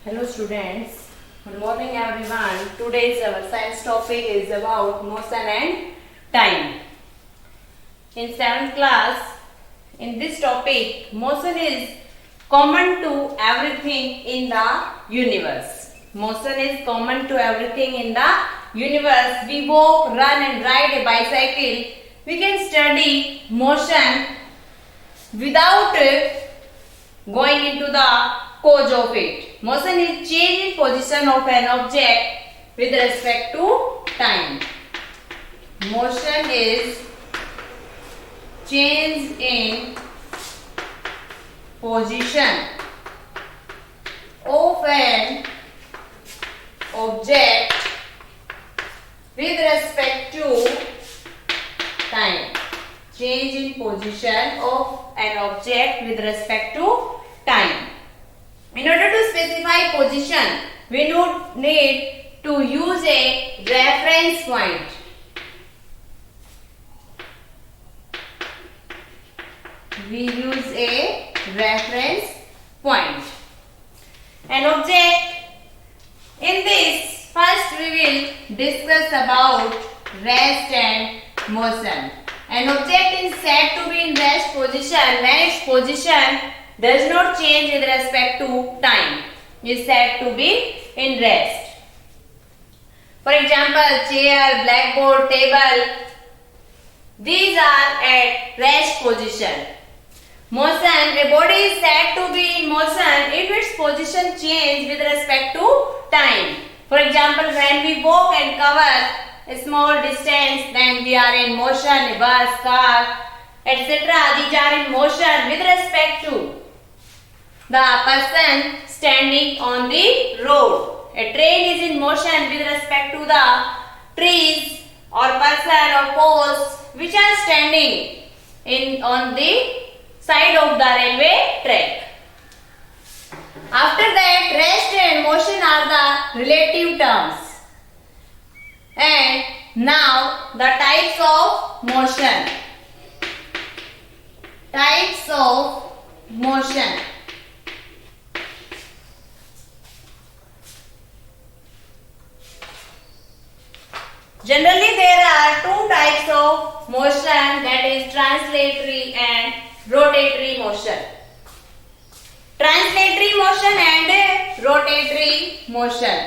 Hello students, good morning everyone. Today's our science topic is about motion and time. In 7th class, in this topic, motion is common to everything in the universe. Motion is common to everything in the universe. We walk, run and ride a bicycle. We can study motion without going into the cause of it. Motion is change in position of an object with respect to time. Motion is change in position of an object with respect to time. Change in position of an object with respect to time. In order to specify position, we need to use a reference point. We use a reference point. An object. In this, first we will discuss about rest and motion. An object is said to be in rest position when its position does not change with respect to time. Is said to be in rest. For example, chair, blackboard, table. These are at rest position. Motion. A body is said to be in motion if its position changes with respect to time. For example, when we walk and cover a small distance, then we are in motion. A bus, car, etc. These are in motion with respect to the person standing on the road. A train is in motion with respect to the trees or person or posts which are standing on the side of the railway track. After that, rest and motion are the relative terms. And now the types of motion. Types of motion. Generally, there are two types of motion, that is translatory and rotatory motion. Translatory motion and rotatory motion.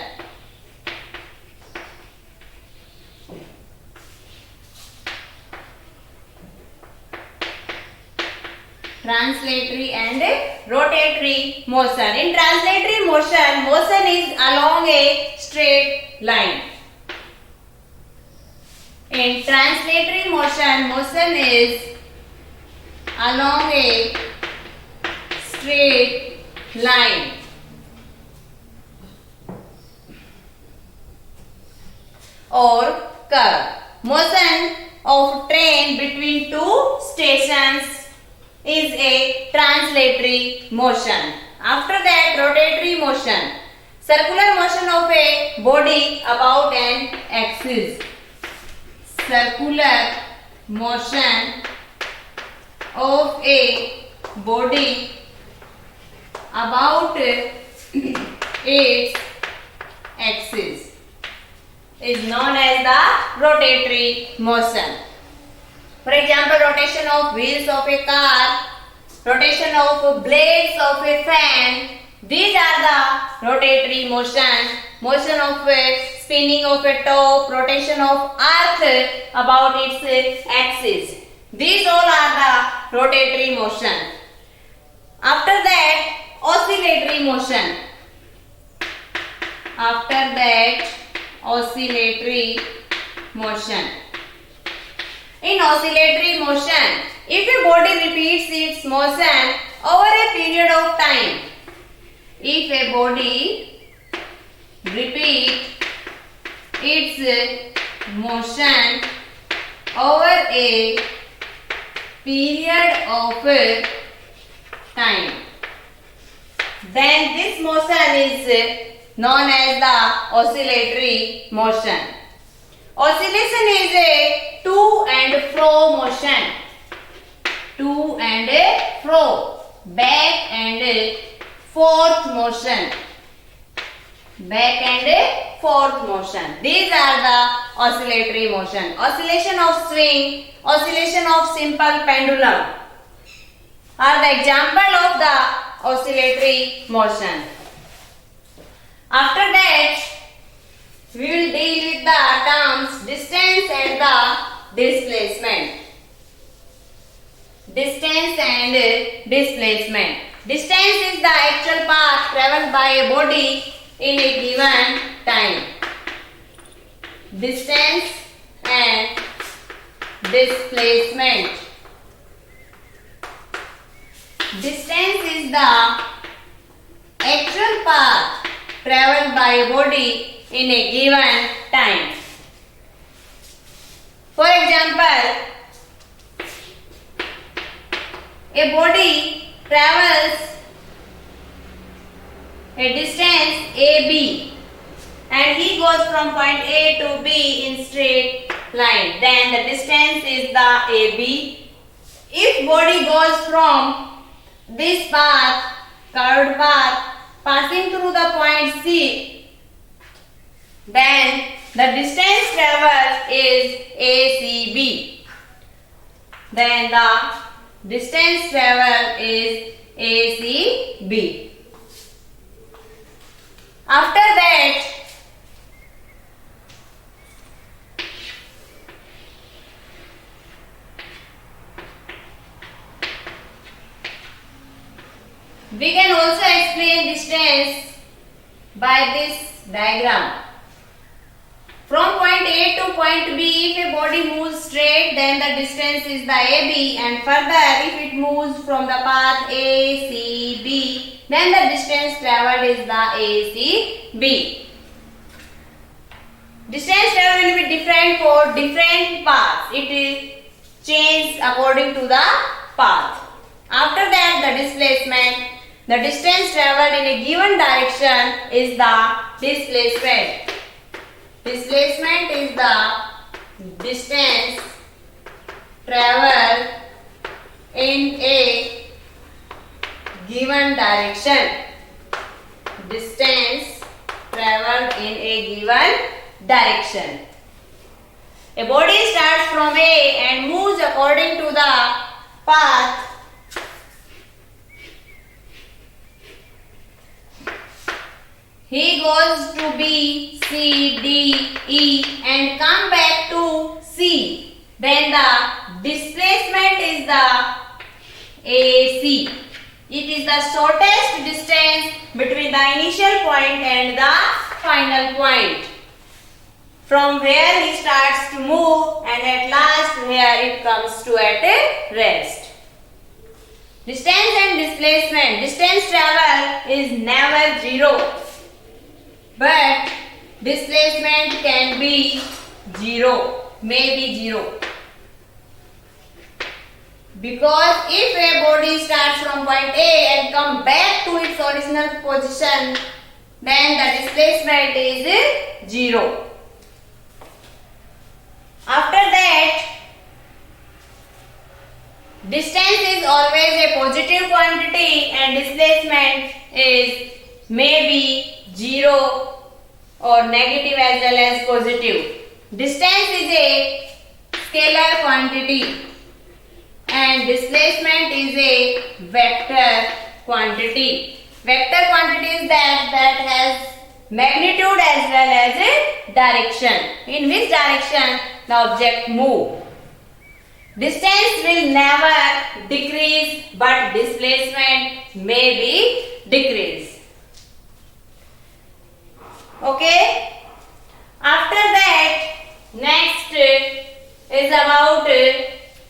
Translatory and rotatory motion. In translatory motion, motion is along a straight line. In translatory motion, motion is along a straight line. Or curve. Motion of train between two stations is a translatory motion. After that, rotatory motion. Circular motion of a body about an axis. Circular motion of a body about its axis is known as the rotatory motion. For example, rotation of wheels of a car, rotation of blades of a fan. These are the rotatory motion. Motion of spinning of a top, rotation of earth about its axis. These all are the rotatory motion. After that, oscillatory motion. After that, oscillatory motion. In oscillatory motion, if a body repeats its motion over a period of time, if a body repeats its motion over a period of time, then this motion is known as the oscillatory motion. Oscillation is a to and fro motion. To and fro. Back and forth motion. back and forth motion. These are the oscillatory motion. Oscillation of swing, oscillation of simple pendulum are the example of the oscillatory motion. After that, we will deal with the terms distance and the displacement. Distance and displacement. Distance is the actual path traveled by a body in a given time. Distance and displacement. Distance is the actual path traveled by a body in a given time. For example, a body travels a distance AB and he goes from point A to B in straight line. Then the distance is the AB. If body goes from this path, curved path, passing through the point C, then the distance traveled is ACB. Then the distance traveled is ACB. After that, we can also explain distance by this diagram. From point A to point B, if a body moves straight, then the distance is the AB, and further, if it moves from the path ACB, then the distance traveled is the ACB. Distance traveled will be different for different paths. It is changed according to the path. After that, the displacement. The distance traveled in a given direction is the displacement. Displacement is the distance traveled in a given direction. Distance traveled in a given direction. A body starts from A and moves according to the path he goes to B, C, D, E and come back to C. Then the displacement is the AC. It is the shortest distance between the initial point and the final point. From where he starts to move and at last where it comes to at a rest. Distance and displacement. Distance travel is never zero. But displacement can be zero, may be zero. Because if a body starts from point A and come back to its original position, then the displacement is zero. After that, distance is always a positive quantity and displacement is maybe 0 or negative as well as positive. Distance is a scalar quantity and displacement is a vector quantity. Vector quantity is that has magnitude as well as a direction. In which direction the object moves. Distance will never decrease, but displacement may be decreased. Okay. After that, next is about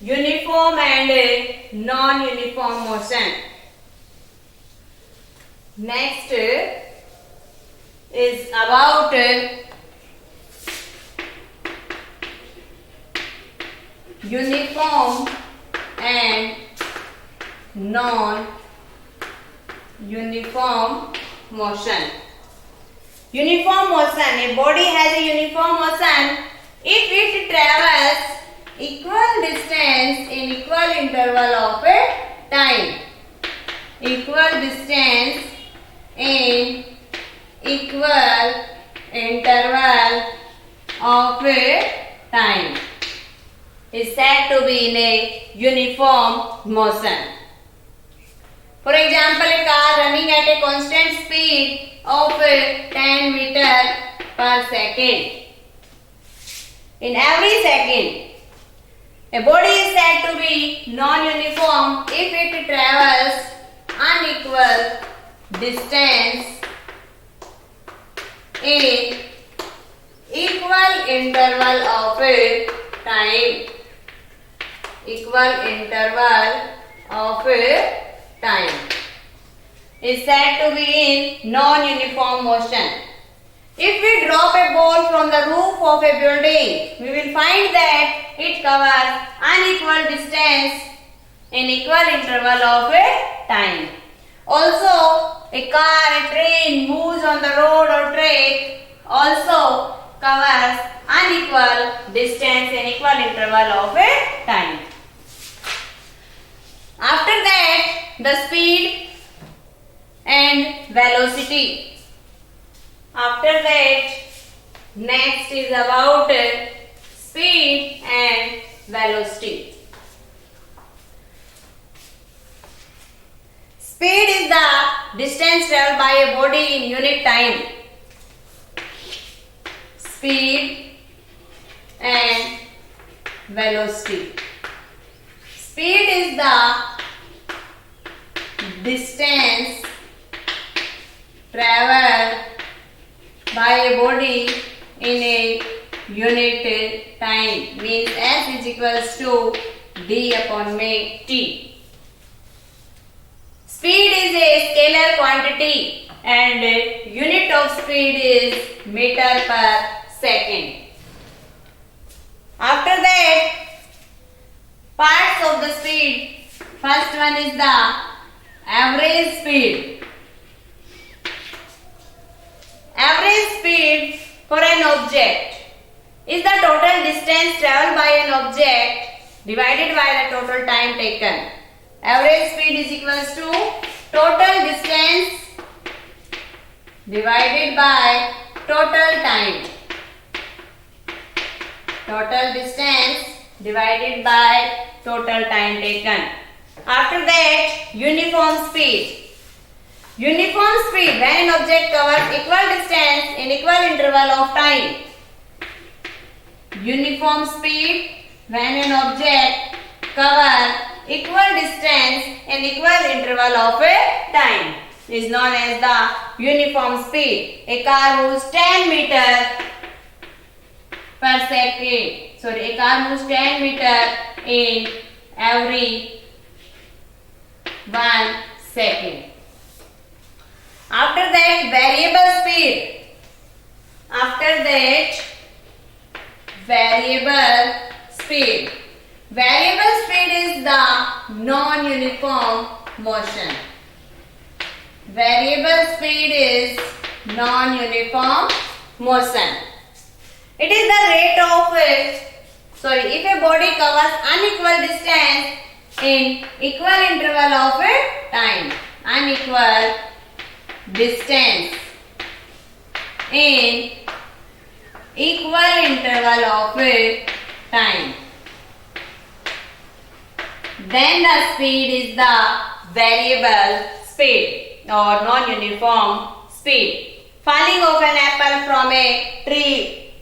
uniform and non-uniform motion. Next is about uniform and non-uniform motion. Uniform motion. A body has a uniform motion if it travels equal distance in equal interval of time. Equal distance in equal unequal interval of time is said to be in a uniform motion. For example, a car running at a constant speed of 10 meter per second. In every second, a body is said to be non-uniform if it travels unequal distance in equal interval of time. Equal interval of time is said to be in non-uniform motion. If we drop a ball from the roof of a building, we will find that it covers unequal distance in equal interval of time. Also, a car, a train moves on the road or track also covers unequal distance in equal interval of time. After that, the speed and velocity. After that, next is about speed and velocity. Speed is the distance traveled by a body in unit time. Speed and velocity. Speed is the distance traveled by a body in a unit time, means S is equals to D upon t. Speed is a scalar quantity and unit of speed is meter per second. After that, parts of the speed. First one is the average speed. Average speed for an object is the total distance traveled by an object divided by the total time taken. Average speed is equals to total distance divided by total time. Total distance divided by total time taken. After that, uniform speed. Uniform speed when an object covers equal distance in equal interval of time. Uniform speed when an object covers equal distance in equal interval of time is known as the uniform speed. A car moves 10 meter per second. A car moves 10 meter in every 1 second. After that, variable speed. After that, variable speed. Variable speed is the non-uniform motion. Variable speed is non-uniform motion. It is the rate of if a body covers unequal distance in equal interval of time. Unequal distance in equal interval of time, then the speed is the variable speed or non-uniform speed. Falling of an apple from a tree,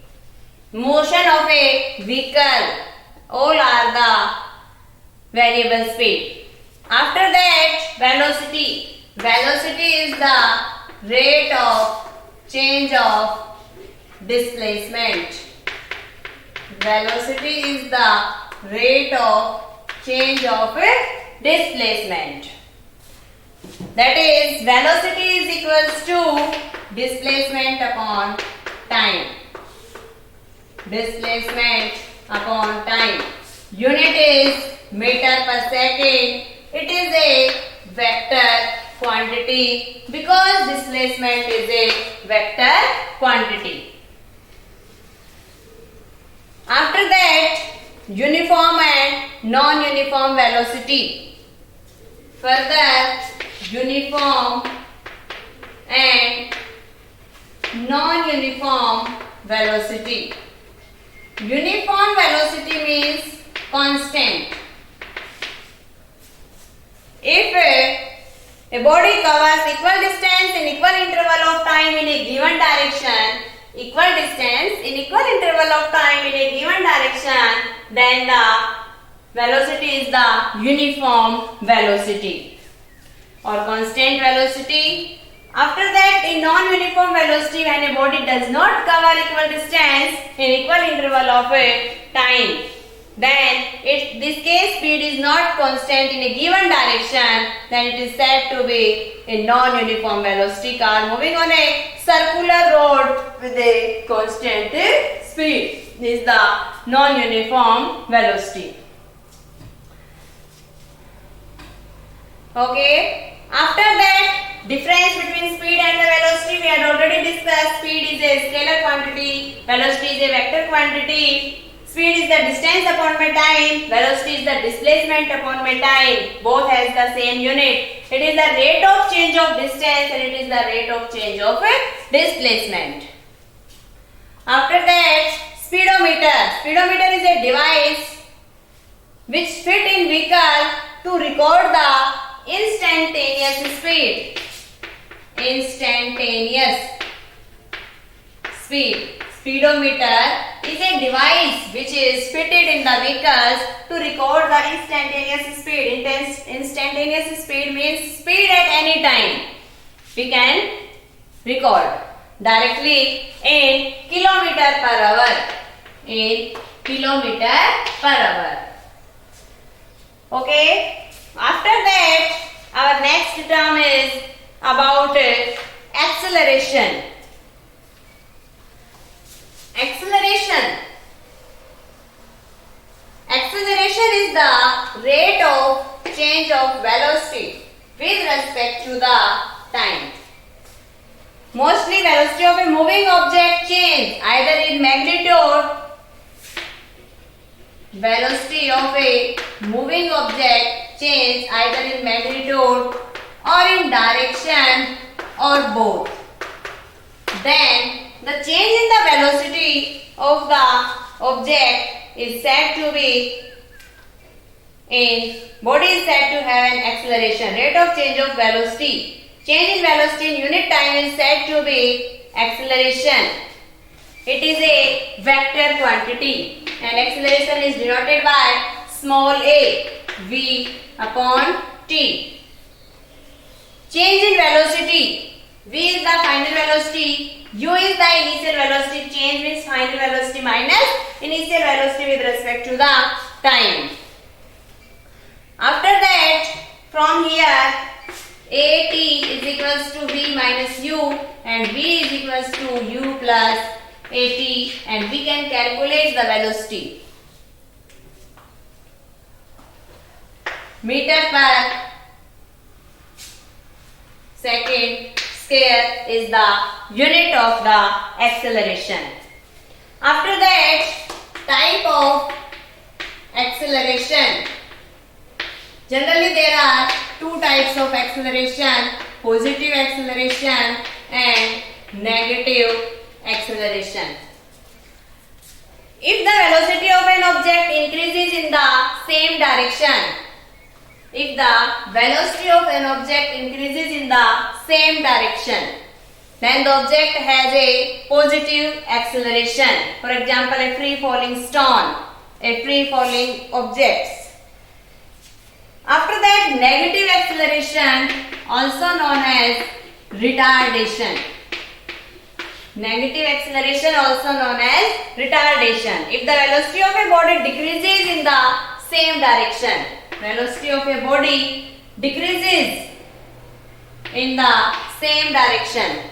motion of a vehicle, all are the variable speed. After that, velocity. Velocity is the rate of change of displacement. Velocity is the rate of change of displacement. That is, velocity is equals to displacement upon time. Displacement upon time. Unit is meter per second. It is a vector quantity because displacement is a vector quantity. After that, uniform and non-uniform velocity. Further, uniform and non-uniform velocity. Uniform velocity means constant. If a body covers equal distance in equal interval of time in a given direction, equal distance in equal interval of time in a given direction, then the velocity is the uniform velocity or constant velocity. After that, in non-uniform velocity, when a body does not cover equal distance in equal interval of a time, then this case speed is not constant in a given direction, then it is said to be a non-uniform velocity car moving on a circular road with a constant speed. This is the non-uniform velocity. Okay. After that, difference between speed and the velocity we had already discussed. Speed is a scalar quantity, velocity is a vector quantity. Speed is the distance upon my time, velocity is the displacement upon my time. Both has the same unit. It is the rate of change of distance and it is the rate of change of displacement. After that, speedometer. Speedometer is a device which fit in vehicle to record the instantaneous speed. Instantaneous speed. Speedometer is a device which is fitted in the vehicles to record the instantaneous speed. Instantaneous speed means speed at any time. We can record directly in kilometer per hour. In kilometer per hour. Okay. After that, our next term is about acceleration. Acceleration. Acceleration is the rate of change of velocity with respect to the time. Mostly velocity of a moving object change either in magnitude. Velocity of a moving object change either in magnitude or in direction or both. Then the change in the velocity of the object is said to be body is said to have an acceleration. Rate of change of velocity. Change in velocity in unit time is said to be acceleration. It is a vector quantity and acceleration is denoted by small a, v upon t. Change in velocity. V is the final velocity, u is the initial velocity. Change means final velocity minus initial velocity with respect to the time. After that, from here, at is equals to v minus u and v is equals to u plus at, and we can calculate the velocity. Meter per second square is the unit of the acceleration. After that, type of acceleration. Generally there are two types of acceleration, positive acceleration and negative acceleration. If the velocity of an object increases in the same direction, if the velocity of an object increases in the same direction, then the object has a positive acceleration. For example, a free falling stone, a free falling object. After that, negative acceleration, also known as retardation. Negative acceleration, also known as retardation. If the velocity of a body decreases in the same direction, velocity of a body decreases in the same direction,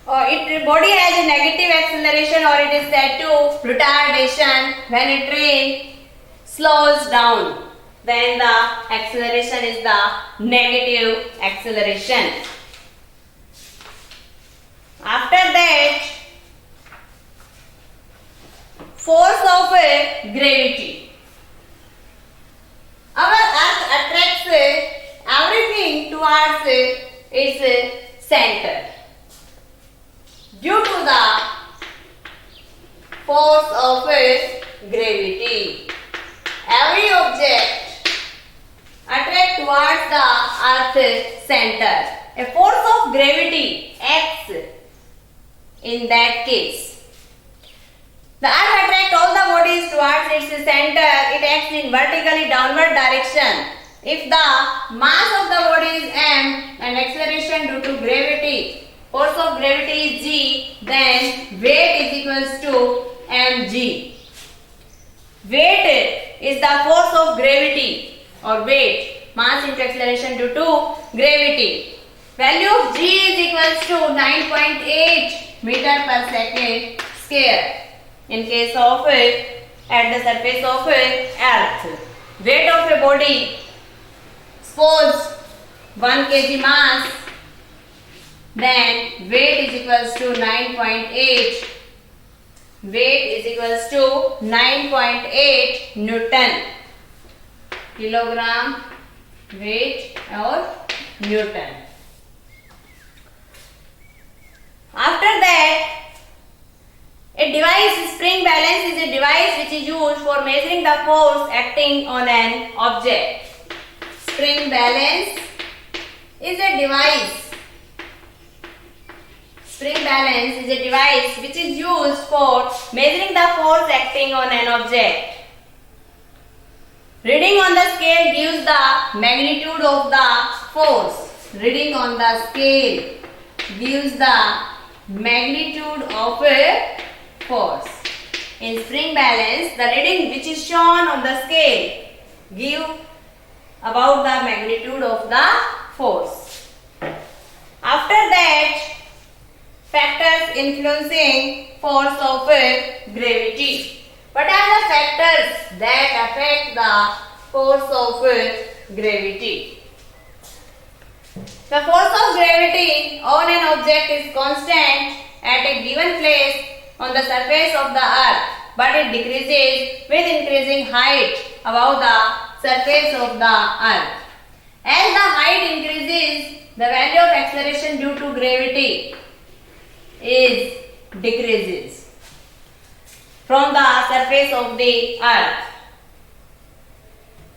or body has a negative acceleration, or it is said to retardation. When a train slows down, then the acceleration is the negative acceleration. After that, force of gravity. Our earth attracts everything towards its center. force of gravity. Every object attracts towards the earth center. A force of gravity acts in that case. The earth attracts all the bodies towards its center. It acts in vertically downward direction. If the mass of the body is m and acceleration due to gravity, force of gravity is g, then weight is equals to mg. Weight is the force of gravity or weight, mass into acceleration due to gravity. Value of g is equals to 9.8 meter per second square. In case of at the surface of earth, weight of a body, suppose 1 kg mass, then weight is equals to 9.8. Weight is equals to 9.8 Newton. Kilogram weight or Newton. After that, a device, spring balance is a device which is used for measuring the force acting on an object. Spring balance is a device. Spring balance is a device which is used for measuring the force acting on an object. Reading on the scale gives the magnitude of the force. Reading on the scale gives the magnitude of a force. In spring balance, the reading which is shown on the scale give about the magnitude of the force. After that, factors influencing force of gravity. What are the factors that affect the force of gravity? The force of gravity on an object is constant at a given place on the surface of the earth, but it decreases with increasing height above the surface of the earth. As the height increases, the value of acceleration due to gravity is decreases from the surface of the earth.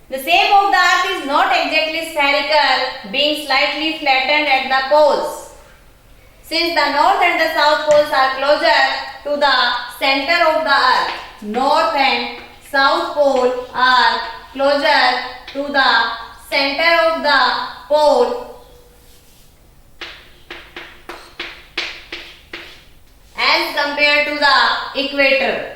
The shape of the earth is not exactly spherical, being slightly flattened at the poles. Since the north and the south poles are closer to the center of the earth, north and south pole are closer to the center of the pole as compared to the equator.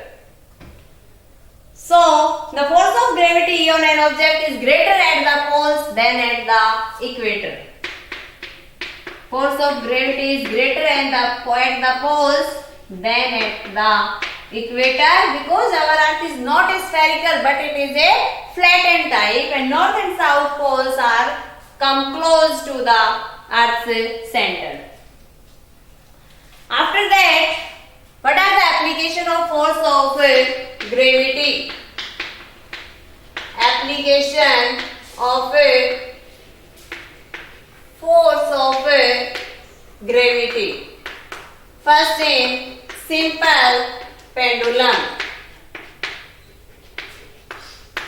So, the force of gravity on an object is greater at the poles than at the equator. Force of gravity is greater at the poles than at the equator because our earth is not spherical but it is a flattened type and north and south poles are come close to the earth's center. After that, what are the application of force of gravity? Application of force of gravity. First in simple pendulum.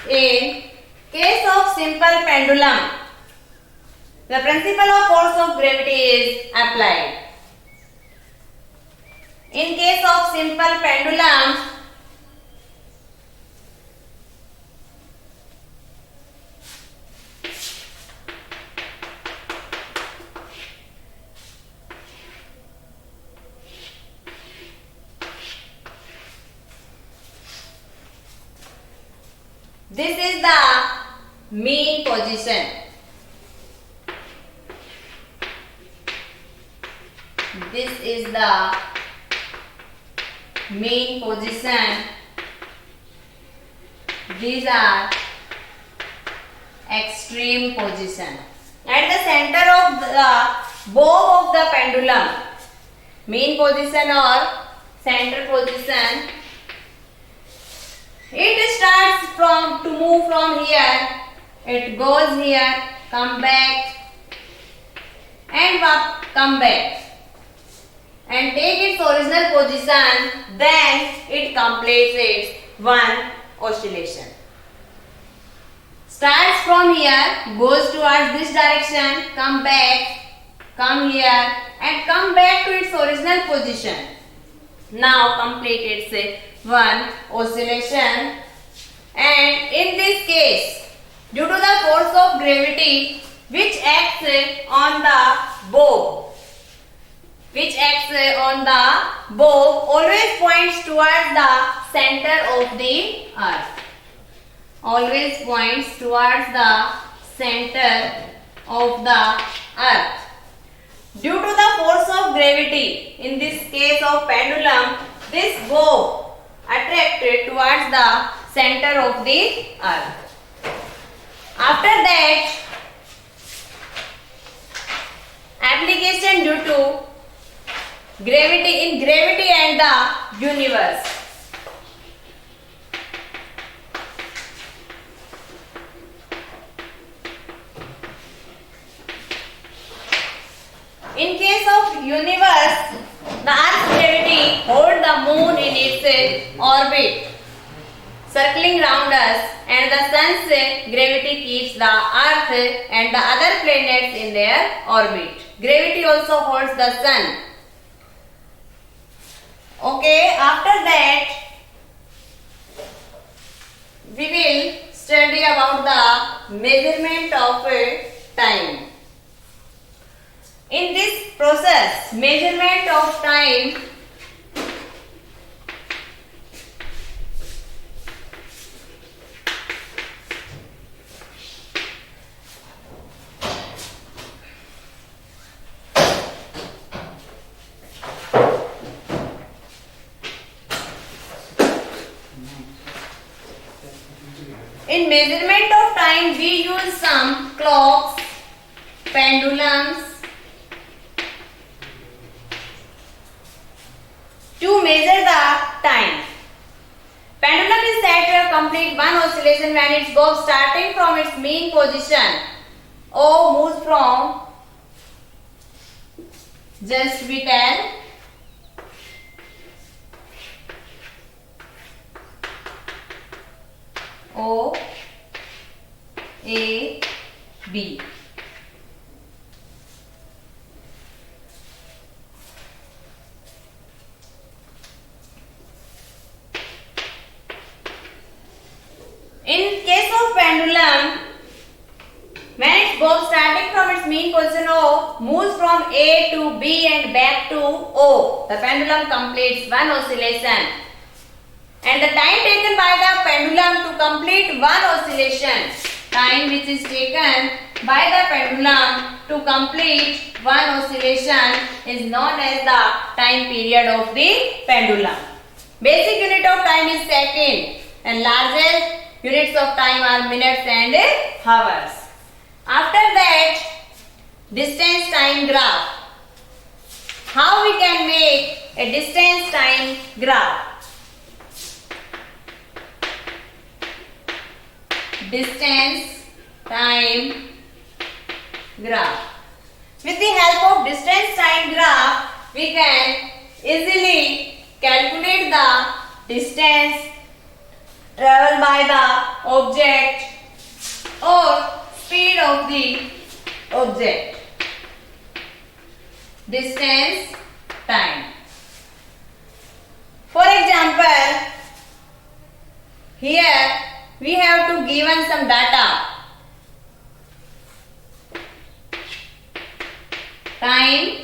In case of simple pendulum, the principle of force of gravity is applied. In case of simple pendulum, this is the mean position. This is the mean position. These are extreme position. At the center of the bow of the pendulum, mean position or center position, it starts to move from here, it goes here, come back and come back and take its original position, then it completes its one oscillation. Starts from here, goes towards this direction, come back, come here and come back to its original position. Now complete its one oscillation, and in this case, due to the force of gravity which acts on the bob, always points towards the center of the earth. Always points towards the center of the earth. Due to the force of gravity, in this case of pendulum, this bob attracted towards the center of the earth. After that, application due to gravity and the universe. In case of universe, the Earth's gravity holds the moon in its orbit, circling round us, and the sun's gravity keeps the Earth and the other planets in their orbit. Gravity also holds the sun. Okay, after that, we will study about the measurement of time. In this process, measurement of time, we use some clocks, pendulums to measure the time. Pendulum is said to complete one oscillation when it goes starting from its mean position. O moves from, just we tell, O, A, B. In case of pendulum, when it goes starting from its mean position O, moves from A to B and back to O, the pendulum completes one oscillation. And the time taken by the pendulum to complete one oscillation, time which is taken by the pendulum to complete one oscillation is known as the time period of the pendulum. Basic unit of time is second and largest units of time are minutes and hours. After that, distance time graph. How we can make a distance time graph? Distance time graph. With the help of distance time graph, we can easily calculate the distance traveled by the object or speed of the object. Distance time. For example, here we have to given some data. Time,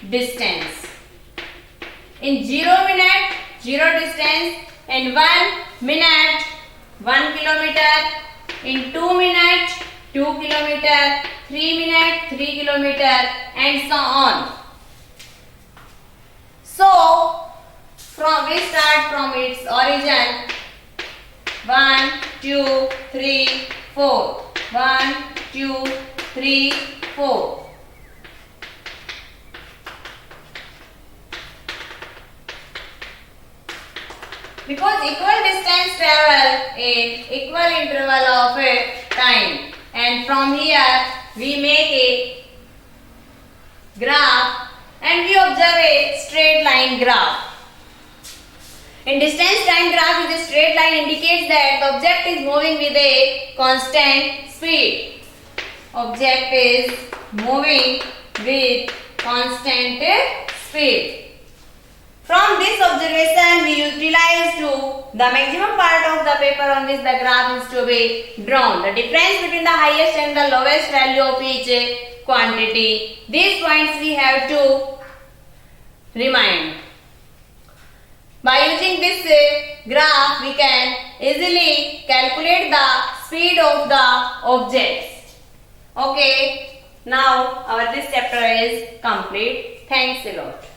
distance. In 0 minute, 0 distance. In 1 minute, 1 kilometer. In 2 minutes, 2 kilometer. 3 minutes, 3 kilometer, and so on. So, we start from its origin. 1, 2, 3, 4. 1, 2, 3, 4. Because equal distance travel in equal interval of time, and from here we make a graph and we observe a straight line graph. In distance time graph, with a straight line indicates that the object is moving with a constant speed. Object is moving with constant speed. From this observation, we utilize to the maximum part of the paper on which the graph is to be drawn. The difference between the highest and the lowest value of each quantity. These points we have to remind. By using this graph, we can easily calculate the speed of the objects. Okay, now our this chapter is complete. Thanks a lot.